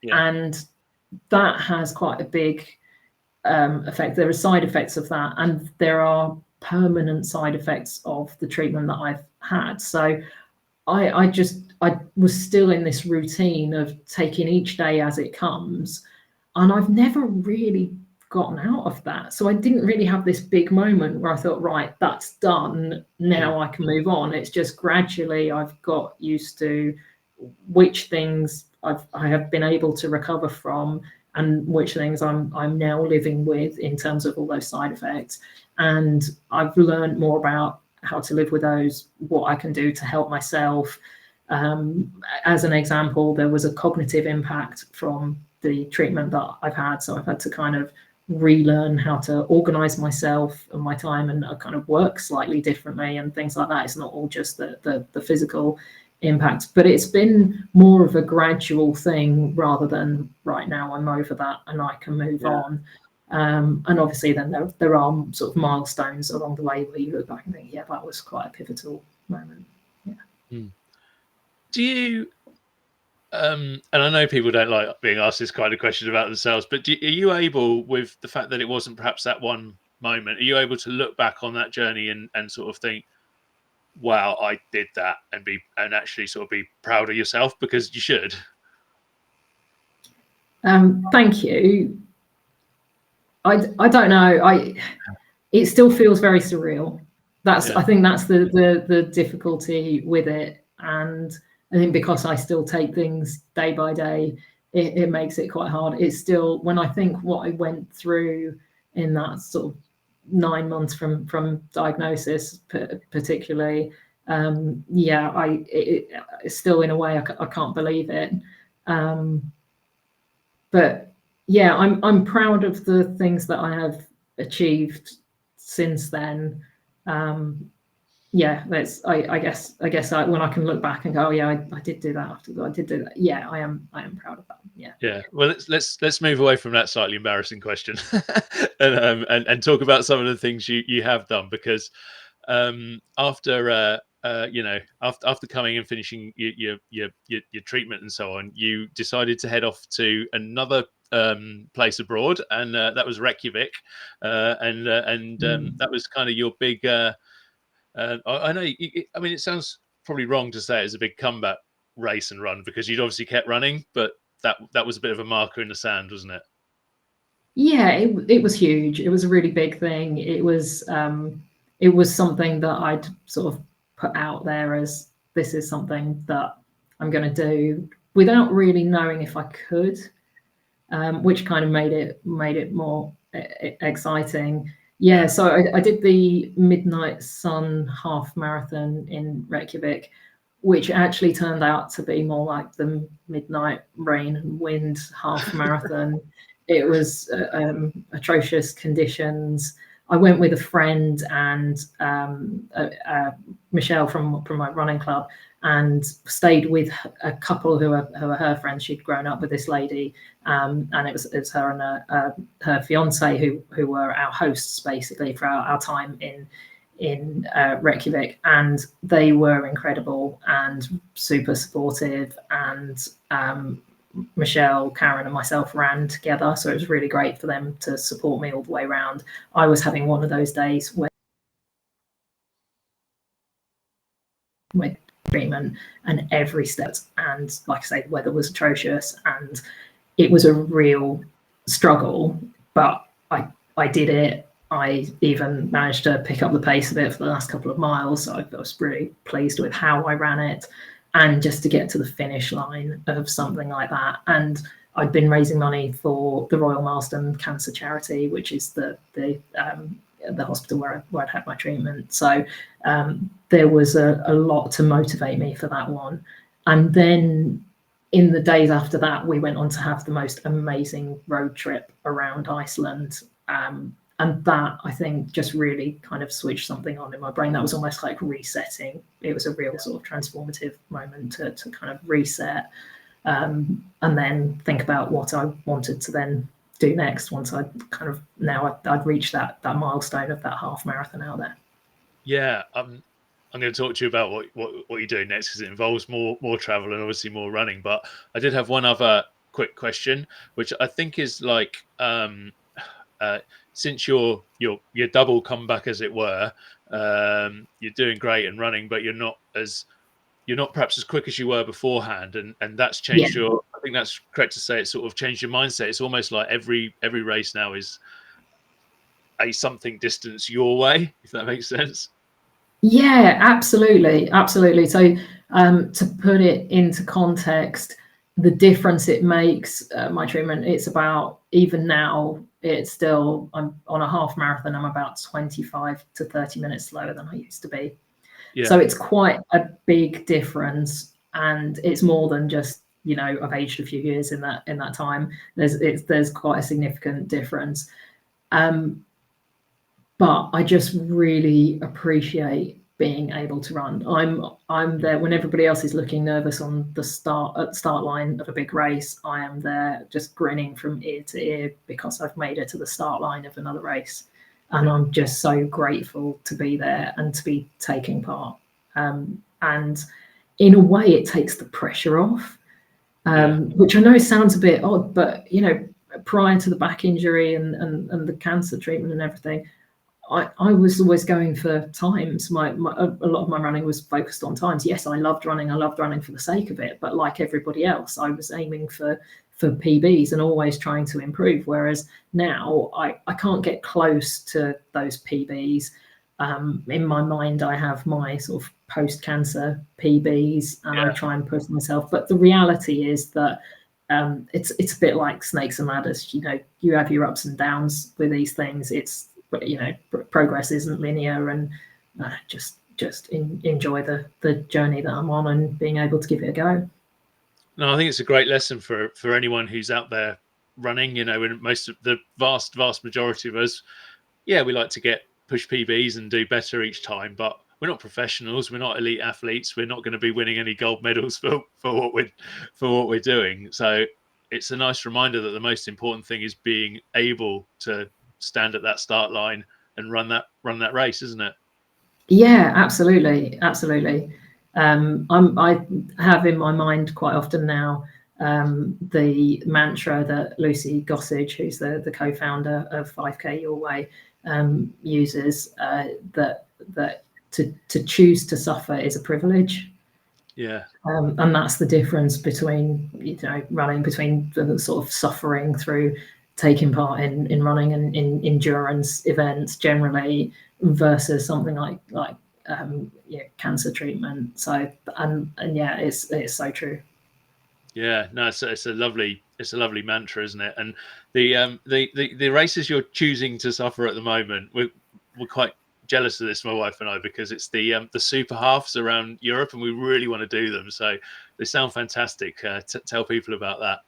Speaker 1: Yeah.
Speaker 2: And that has quite a big effect. There are side effects of that, and there are permanent side effects of the treatment that I've had. So I was still in this routine of taking each day as it comes, and I've never really gotten out of that. So I didn't really have this big moment where I thought, right, that's done, now I can move on. It's just gradually I've got used to which things I have been able to recover from, and which things I'm now living with in terms of all those side effects. And I've learned more about how to live with those, what I can do to help myself. As an example, there was a cognitive impact from the treatment that I've had. So I've had to kind of relearn how to organize myself and my time, and kind of work slightly differently and things like that. It's not all just the physical impact, but it's been more of a gradual thing rather than right now I'm over that and I can move on. And obviously then there are sort of milestones along the way where you look back and think, yeah, that was quite a pivotal moment.
Speaker 1: Do you and I know people don't like being asked this kind of question about themselves, but are you able, with the fact that it wasn't perhaps that one moment, are you able to look back on that journey and sort of think, wow, I did that, and actually sort of be proud of yourself, because you should?
Speaker 2: Thank you. I don't know. It still feels very surreal. I think that's the difficulty with it. And I think because I still take things day by day, it makes it quite hard. It's still, when I think what I went through in that sort of 9 months from diagnosis, particularly, Still in a way I can't believe it. But yeah, I'm proud of the things that I have achieved since then. Yeah, I guess when I can look back and go, oh yeah, I did do that after that, I did do that. Yeah, I am proud of that. Yeah.
Speaker 1: Yeah. Well, let's move away from that slightly embarrassing question and talk about some of the things you have done, because after after coming and finishing your treatment and so on, you decided to head off to another place abroad, and that was Reykjavik, and that was kind of your big. I know. I mean, it sounds probably wrong to say it was a big comeback race and run, because you'd obviously kept running, but that was a bit of a marker in the sand, wasn't it?
Speaker 2: Yeah, it was huge. It was a really big thing. It was something that I'd sort of put out there as, this is something that I'm going to do, without really knowing if I could, which kind of made it more exciting. Yeah, so I did the Midnight Sun half marathon in Reykjavik, which actually turned out to be more like the Midnight Rain and Wind half marathon. It was atrocious conditions. I went with a friend and Michelle from my running club, and stayed with a couple who are her friends. She'd grown up with this lady, and it was her and her fiance who were our hosts basically for our time in Reykjavik, and they were incredible and super supportive. And Michelle, Karen, and myself ran together, so it was really great for them to support me all the way around. I was having one of those days where with treatment and every step, and like I say, the weather was atrocious and it was a real struggle, but I did it. I even managed to pick up the pace a bit for the last couple of miles, so I was really pleased with how I ran it. And just to get to the finish line of something like that. And I'd been raising money for the Royal Marsden Cancer Charity, which is the hospital where I'd had my treatment. So there was a lot to motivate me for that one. And then in the days after that, we went on to have the most amazing road trip around Iceland. And that, I think, just really kind of switched something on in my brain. That was almost like resetting. It was a real sort of transformative moment to kind of reset, and then think about what I wanted to then do next once I'd kind of, I'd reached that milestone of that half marathon out there.
Speaker 1: Yeah, I'm going to talk to you about what you're doing next, because it involves more travel and obviously more running. But I did have one other quick question, which I think is like, since you're double comeback, as it were, you're doing great and running, but you're not perhaps as quick as you were beforehand, and that's changed your. I think that's correct to say, it sort of changed your mindset. It's almost like every race now is a something distance your way, if that makes sense.
Speaker 2: Yeah, absolutely. So to put it into context, the difference it makes, my treatment, it's about, even now, it's still, I'm on a half marathon, I'm about 25 to 30 minutes slower than I used to be. Yeah. So it's quite a big difference, and it's more than just, I've aged a few years in that time. There's quite a significant difference. But I just really appreciate being able to run. I'm there when everybody else is looking nervous on the start line of a big race. I am there just grinning from ear to ear because I've made it to the start line of another race, and I'm just so grateful to be there and to be taking part. And in a way, it takes the pressure off, which I know sounds a bit odd, but prior to the back injury and the cancer treatment and everything, I was always going for times. A lot of my running was focused on times. Yes, I loved running for the sake of it, but like everybody else, I was aiming for PBs and always trying to improve. Whereas now I can't get close to those PBs. In my mind, I have my sort of post-cancer PBs, and I try and push myself. But the reality is that it's a bit like snakes and ladders. You have your ups and downs with these things. Progress isn't linear, and just just enjoy the journey that I'm on and being able to give it a go.
Speaker 1: No, I think it's a great lesson for anyone who's out there running. And most of the vast majority of us, yeah, we like to get push PBs and do better each time, but we're not professionals. We're not elite athletes. We're not going to be winning any gold medals for what we're doing. So it's a nice reminder that the most important thing is being able to stand at that start line and run that race, isn't it?
Speaker 2: Yeah, absolutely. I have in my mind quite often now the mantra that Lucy Gossage, who's the co-founder of 5K Your Way, uses, that to choose to suffer is a privilege.
Speaker 1: Yeah.
Speaker 2: And that's the difference between running, between the sort of suffering through taking part in running and in endurance events generally versus something like cancer treatment. So and yeah, it's so true.
Speaker 1: Yeah, no, it's a lovely mantra, isn't it? And the races you're choosing to suffer at the moment, we're quite jealous of this, my wife and I, because it's the super halves around Europe, and we really want to do them. So they sound fantastic. Tell people about that.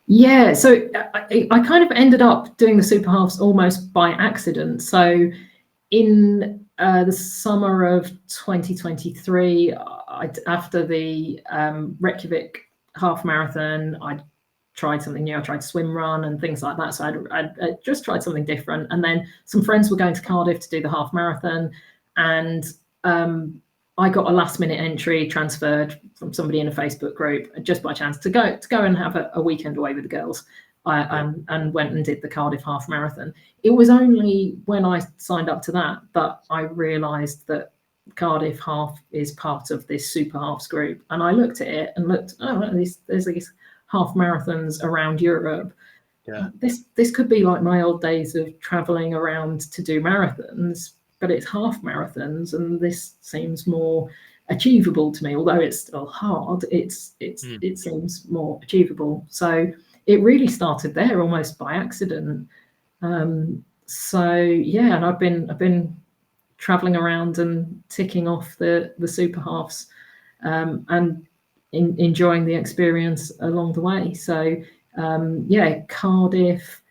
Speaker 2: Yeah, so I kind of ended up doing the super halves almost by accident. So in the summer of 2023, after the Reykjavik half marathon, I tried something new. I tried swim run and things like that. So I'd just tried something different. And then some friends were going to Cardiff to do the half marathon, and I got a last minute entry transferred from somebody in a Facebook group just by chance to go and have a weekend away with the girls. And went and did the Cardiff half marathon. It was only when I signed up to that I realised that Cardiff half is part of this super halves group, and I looked at it and looked, there's these half marathons around Europe.
Speaker 1: Yeah.
Speaker 2: This could be like my old days of traveling around to do marathons, but it's half marathons, and this seems more achievable to me. Although it's still hard, it seems more achievable. So it really started there almost by accident. So yeah, and I've been traveling around and ticking off the super halves, and enjoying the experience along the way. So yeah, Cardiff,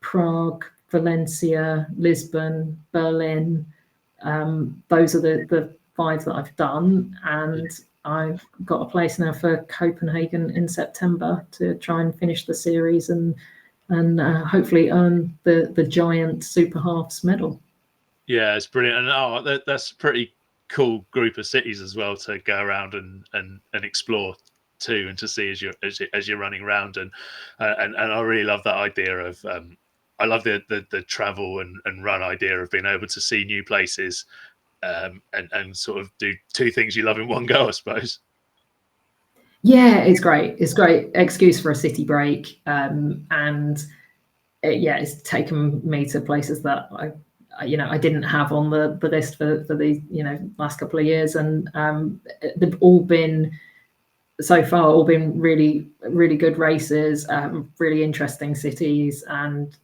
Speaker 2: Prague, Valencia, Lisbon, Berlin. Those are the 5 that I've done, and I've got a place now for Copenhagen in September to try and finish the series and hopefully earn the giant super halves medal.
Speaker 1: Yeah, it's brilliant, and that's a pretty cool group of cities as well to go around and explore too, and to see as you're running around, and I really love that idea of I love the travel and run idea of being able to see new places, and sort of do 2 things you love in one go, I suppose.
Speaker 2: Yeah, it's great. It's great excuse for a city break, and it's taken me to places that I didn't have on the list for the last couple of years, and they've all been really good races, really interesting cities, and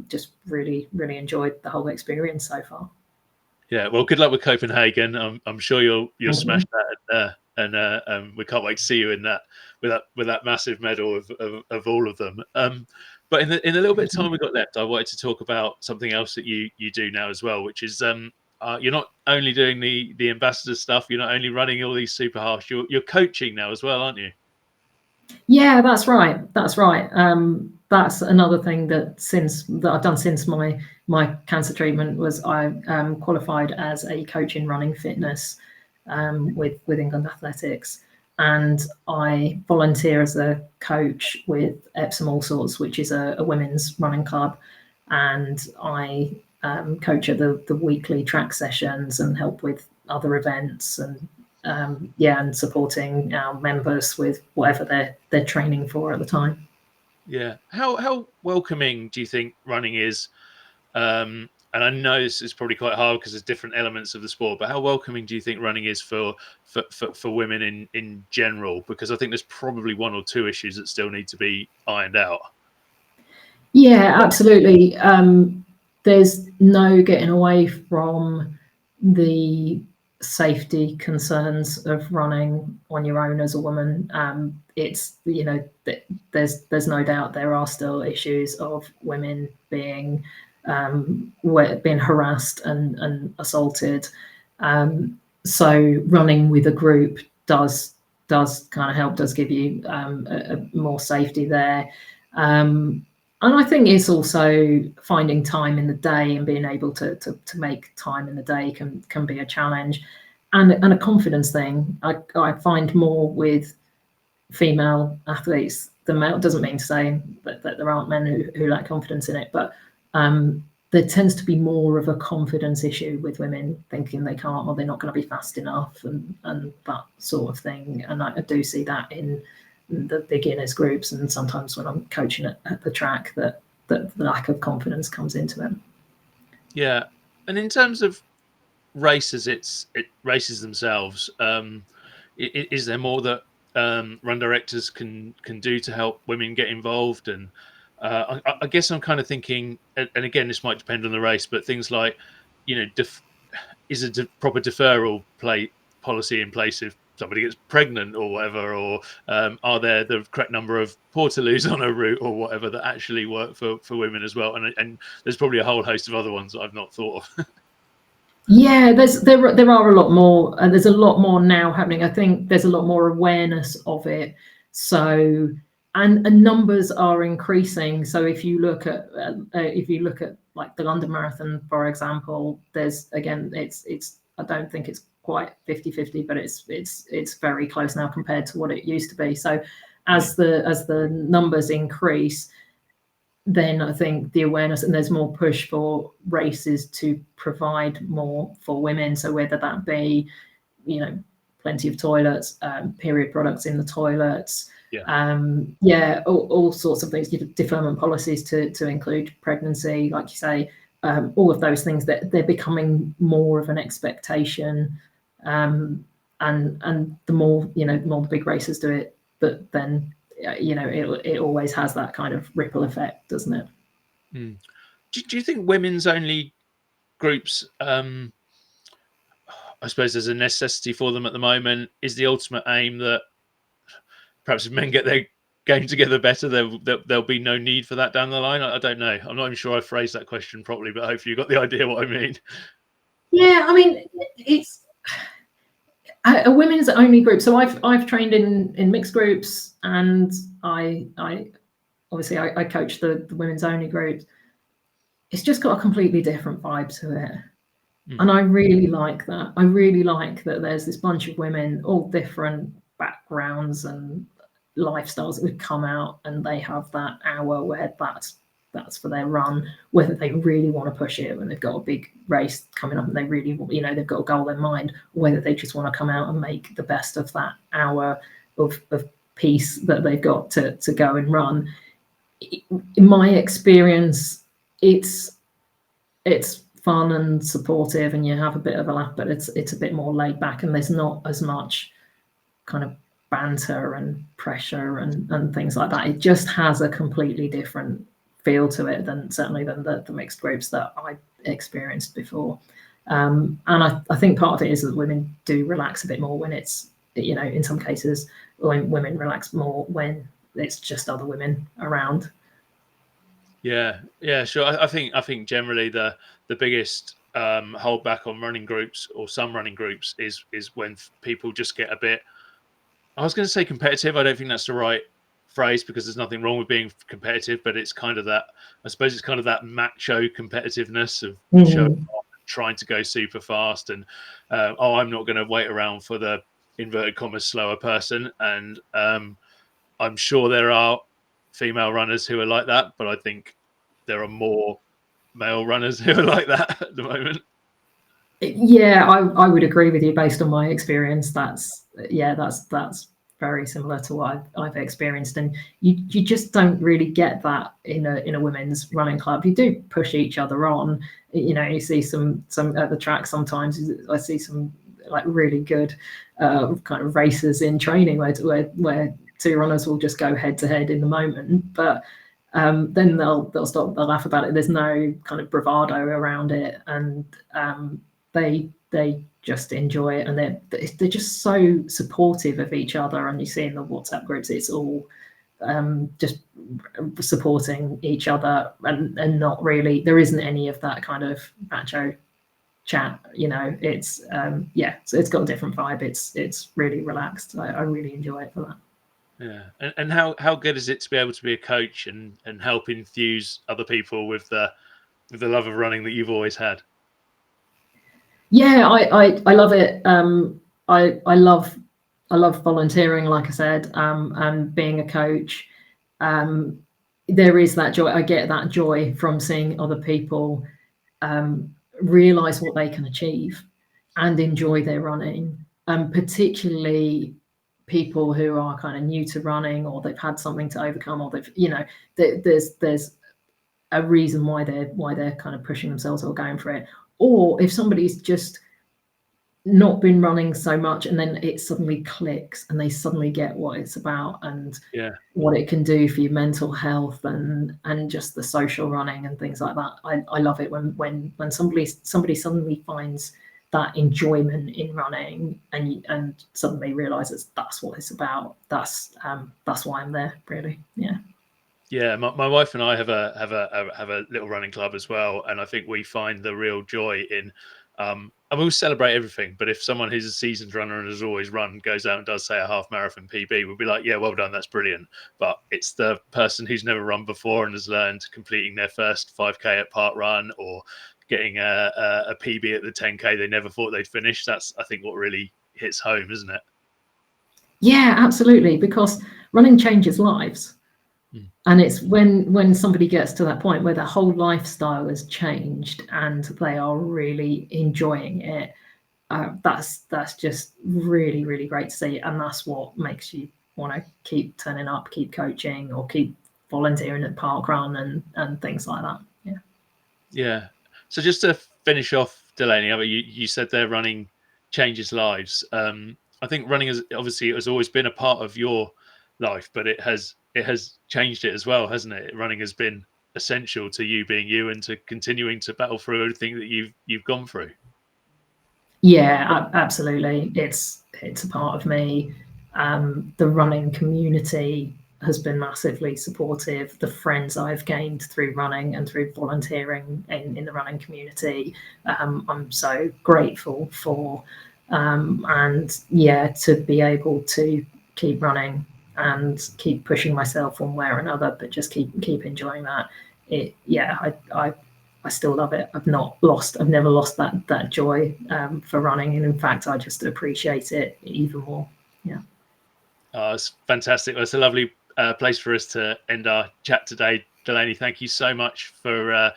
Speaker 2: just really enjoyed the whole experience so far.
Speaker 1: Yeah, well, good luck with Copenhagen. I'm sure you'll smash that, and we can't wait to see you in that with that massive medal of all of them. But in the little bit of time we've got left, I wanted to talk about something else that you do now as well, which is you're not only doing the ambassador stuff, you're not only running all these super halves, you're coaching now as well, aren't you?
Speaker 2: Yeah, that's right. That's another thing that I've done since my cancer treatment was I qualified as a coach in running fitness with England Athletics, and I volunteer as a coach with Epsom All Sorts, which is a women's running club, and I coach at the weekly track sessions and help with other events, and and supporting our members with whatever they're training for at the time.
Speaker 1: Yeah. How welcoming do you think running is? And I know this is probably quite hard because there's different elements of the sport, but how welcoming do you think running is for women in general? Because I think there's probably 1 or 2 issues that still need to be ironed out.
Speaker 2: Yeah, absolutely. There's no getting away from the safety concerns of running on your own as a woman. It's, you know, there's no doubt there are still issues of women being harassed and assaulted. So running with a group does kind of help, does give you a more safety there. And I think it's also finding time in the day and being able to make time in the day can be a challenge, and a confidence thing. I find more with female athletes than male. It doesn't mean to say that there aren't men who lack confidence in it, but there tends to be more of a confidence issue with women, thinking they can't or they're not going to be fast enough and that sort of thing. And I do see that in the beginners groups, and sometimes when I'm coaching at the track, that the lack of confidence comes into it.
Speaker 1: Yeah, and in terms of races, races themselves. Is there more that run directors can do to help women get involved? And I guess I'm kind of thinking, and again, this might depend on the race, but things like, you know, is a proper deferral policy in place if somebody gets pregnant or whatever, or are there the correct number of portaloos on a route or whatever that actually work for women as well? And there's probably a whole host of other ones that I've not thought of.
Speaker 2: Yeah, there are a lot more, and there's a lot more now happening. I think there's a lot more awareness of it. So, and numbers are increasing. So if you look at like the London Marathon, for example, there's, again, it's I don't think it's quite 50-50, but it's very close now compared to what it used to be. So as the numbers increase, then I think the awareness, and there's more push for races to provide more for women. So whether that be, you know, plenty of toilets, period products in the toilets, all sorts of things, deferment policies to include pregnancy, like you say, all of those things, that they're becoming more of an expectation. And the more, you know, the more the big races do it, but then, you know, it always has that kind of ripple effect, doesn't it?
Speaker 1: Do you think women's only groups, I suppose there's a necessity for them at the moment? Is the ultimate aim that perhaps if men get their game together better, there'll be no need for that down the line? I don't know. I'm not even sure I phrased that question properly, but hopefully you got the idea what I mean.
Speaker 2: Yeah, I mean, it's a women's only group. So I've trained in mixed groups, and I obviously I coach the women's only groups. It's just got a completely different vibe to it. And I really like that. I really like that there's this bunch of women, all different backgrounds and lifestyles, that would come out, and they have that hour where that's for their run, whether they really want to push it when they've got a big race coming up and they really, you know, they've got a goal in mind, or whether they just want to come out and make the best of that hour of peace that they've got to go and run. In my experience, it's fun and supportive, and you have a bit of a laugh, but it's a bit more laid back, and there's not as much kind of banter and pressure and things like that. It just has a completely different feel to it than the mixed groups that I experienced before. And I think part of it is that women do relax a bit more when it's, you know, in some cases women relax more when it's just other women around.
Speaker 1: Yeah, sure. I think generally the biggest holdback on running groups, or some running groups, is when people just get a bit, I was going to say competitive. I don't think that's the right phrase, because there's nothing wrong with being competitive, but it's kind of that, I suppose it's kind of that macho competitiveness of showing off, trying to go super fast, and I'm not going to wait around for the inverted commas slower person. And I'm sure there are female runners who are like that, but I think there are more male runners who are like that at the moment.
Speaker 2: Yeah, I would agree with you based on my experience. That's very similar to what I've experienced, and you just don't really get that in a women's running club. You do push each other on. You know, you see some at the track sometimes. I see some like really good kind of races in training where two runners will just go head to head in the moment, but then they'll laugh about it. There's no kind of bravado around it, and they they just enjoy it, and they're just so supportive of each other. And you see in the WhatsApp groups, it's all just supporting each other, and not really, there isn't any of that kind of macho chat. It's so it's got a different vibe. It's really relaxed. I really enjoy it for that.
Speaker 1: Yeah, and how good is it to be able to be a coach and help infuse other people with the love of running that you've always had?
Speaker 2: Yeah, I love it. I love volunteering, like I said, and being a coach. There is that joy. I get that joy from seeing other people realize what they can achieve and enjoy their running, and particularly people who are kind of new to running, or they've had something to overcome, or there's a reason why they're kind of pushing themselves or going for it. Or if somebody's just not been running so much, and then it suddenly clicks and they suddenly get what it's about, and
Speaker 1: Yeah,
Speaker 2: what it can do for your mental health, and just the social running and things like that. I love it when somebody suddenly finds that enjoyment in running, and suddenly realizes that's what it's about. That's why I'm there, really. Yeah.
Speaker 1: yeah. My wife and I have a little running club as well, and I think we find the real joy in. And we'll celebrate everything, but if someone who's a seasoned runner and has always run goes out and does, say, a half marathon PB, we'll be like, yeah, well done, that's brilliant. But it's the person who's never run before and has learned completing their first 5K at Park Run, or getting a PB at the 10K they never thought they'd finish. That's, I think, what really hits home, isn't it?
Speaker 2: Yeah, absolutely, because running changes lives.
Speaker 1: Mm.
Speaker 2: And it's when somebody gets to that point where their whole lifestyle has changed and they are really enjoying it. That's just really, really great to see, and that's what makes you want to keep turning up, keep coaching, or keep volunteering at parkrun and things like that. Yeah.
Speaker 1: Yeah. So just to finish off, Delaney, I mean, you said there running changes lives. I think running has obviously, it has always been a part of your life, but it has changed it as well, hasn't it? Running has been essential to you being you, and to continuing to battle through everything that you've gone through.
Speaker 2: Yeah, absolutely. It's a part of me. The running community has been massively supportive. The friends I've gained through running and through volunteering in the running community, I'm so grateful for. And yeah, to be able to keep running and keep pushing myself one way or another, but just keep enjoying that. Yeah, I still love it. I've never lost that joy for running, and in fact, I just appreciate it even more. Yeah.
Speaker 1: Oh, it's fantastic. Well, it's a lovely place for us to end our chat today. Delaney, thank you so much for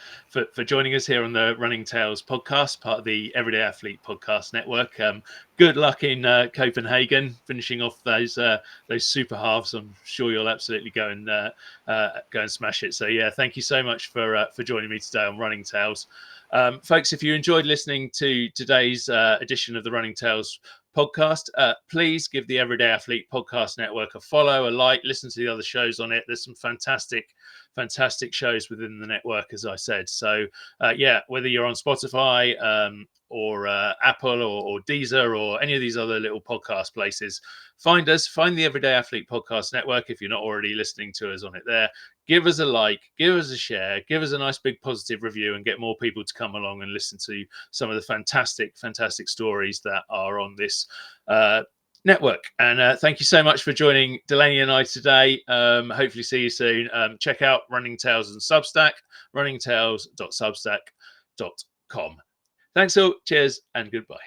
Speaker 1: joining us here on the Running Tales podcast, part of the Everyday Athlete Podcast Network. Good luck in Copenhagen, finishing off those super halves. I'm sure you'll absolutely go and smash it. So yeah, thank you so much for joining me today on Running Tales. Folks, if you enjoyed listening to today's edition of the Running Tales podcast, please give the Everyday Athlete Podcast Network a follow, a like, listen to the other shows on it. There's some fantastic shows within the network, as I said. So yeah, whether you're on Spotify, or Apple, or Deezer, or any of these other little podcast places, find the Everyday Athlete Podcast Network if you're not already listening to us on it there. Give us a like, give us a share, give us a nice big positive review, and get more people to come along and listen to some of the fantastic stories that are on this network. And thank you so much for joining Delaney and I today. Hopefully see you soon. Check out Running Tales and Substack, runningtales.substack.com. Thanks all. Cheers and goodbye.